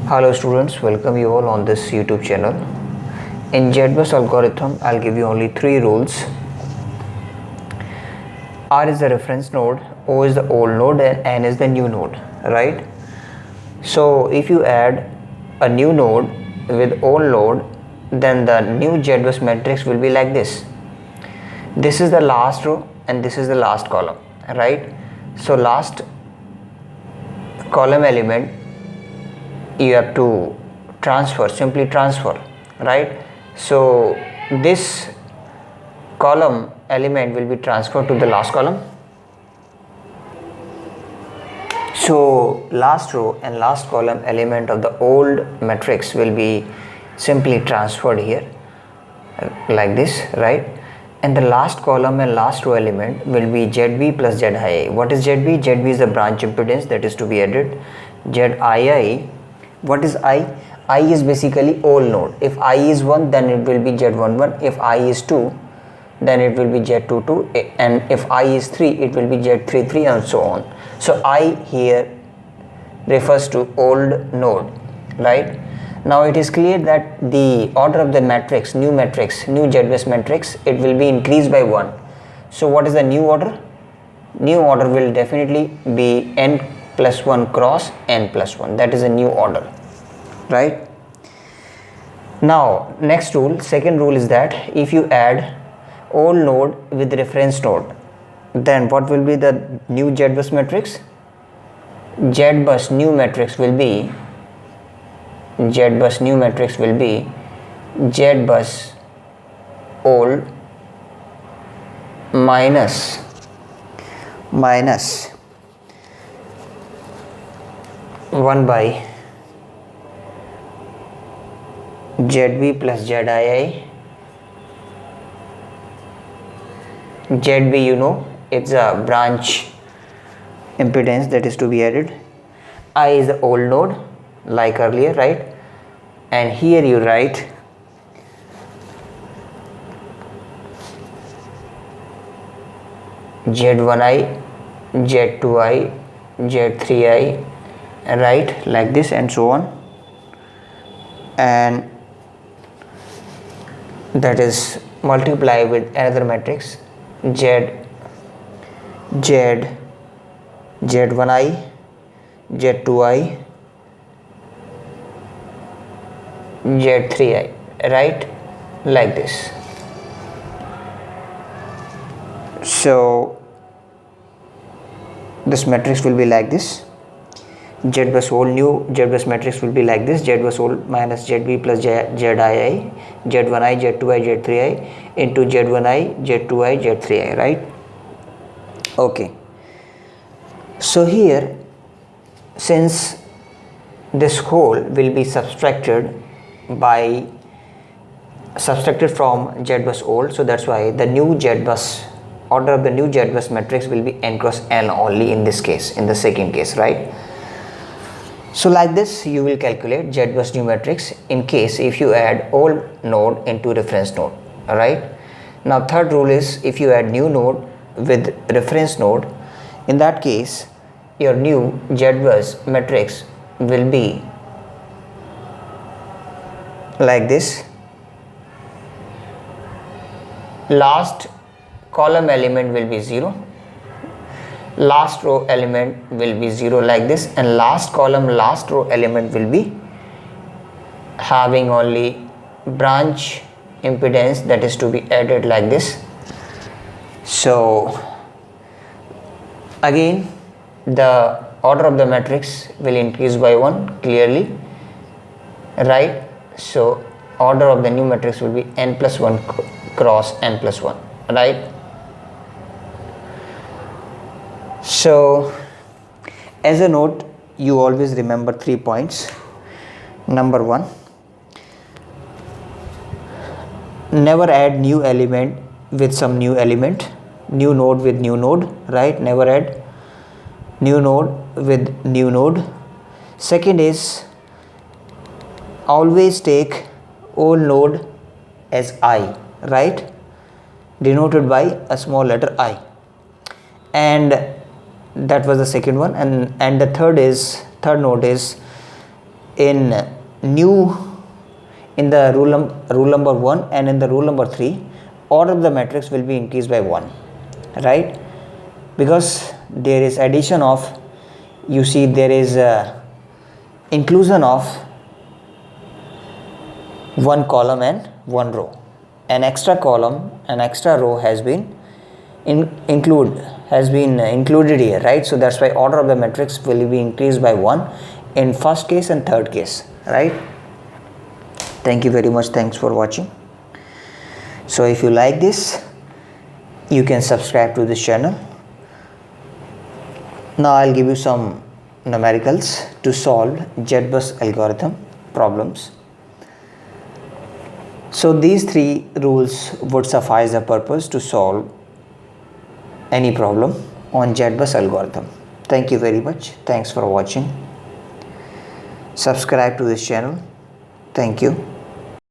Hello students, welcome you all on this YouTube channel. In JetBus algorithm, I'll give you only 3 rules. R is the reference node, O is the old node and N is the new node, right? So if you add a new node with old node, then the new JetBus matrix will be like this. This is the last row and this is the last column, right? So last column element you have to simply transfer, right? So this column element will be transferred to the last column. So last row and last column element of the old matrix will be simply transferred here like this, right? And the last column and last row element will be ZB plus ZII. What is ZB? ZB is the branch impedance that is to be added. ZII, what is I? I is basically old node. If I is 1, then it will be Z11. If I is 2, then it will be Z22. And if I is 3, it will be Z33 and so on. So I here refers to old node, right? Now it is clear that the order of the matrix, new JetBus matrix, it will be increased by 1. So what is the new order? New order will definitely be n plus 1 cross n plus 1. That is a new order, right? Now next rule, second rule is that if you add old node with reference node, then what will be the new JetBus matrix? JetBus new matrix will be JetBus old minus 1 by ZB plus ZII. ZB, you know, it's a branch impedance that is to be added. I is the old node like earlier, right? And here you write Z1I, Z2I, Z3I, right, like this and so on, and that is multiply with another matrix Z1I, Z2I, Z3I, right, like this. So this matrix will be like this. JetBus old new JetBus matrix will be like this. JetBus old minus ZB plus ZII, Z1I, Z2I, Z3I into Z1I, Z2I, Z3I, right? Okay. So here, since this whole will be subtracted from JetBus old, so that's why the new JetBus order of the new JetBus matrix will be n cross n only in this case, in the second case, right? So like this you will calculate JetBus new matrix in case if you add old node into reference node, alright? Now third rule is if you add new node with reference node, in that case your new JetBus matrix will be like this. Last column element will be 0, last row element will be 0 like this, and last column last row element will be having only branch impedance that is to be added like this. So again the order of the matrix will increase by 1 clearly, right? So order of the new matrix will be n plus 1 cross n plus 1, right? So as a note, you always remember 3 points. Number 1, never add new element with some new element, new node with new node, right? Never add new node with new node. Second is always take old node as I, right, denoted by a small letter I, and that was the second one. And the third note is in the rule number 1 and in the rule number 3, order of the matrix will be increased by 1, right? Because there is addition of, you see there is inclusion of one column and one row. An extra column, an extra row has been included here, right? So that's why order of the matrix will be increased by 1 in first case and third case, right? Thank you very much. Thanks for watching. So if you like this, you can subscribe to this channel. Now I'll give you some numericals to solve JBus algorithm problems. So these 3 rules would suffice the purpose to solve any problem on JBus algorithm. Thank you very much. Thanks for watching. Subscribe to this channel. Thank you.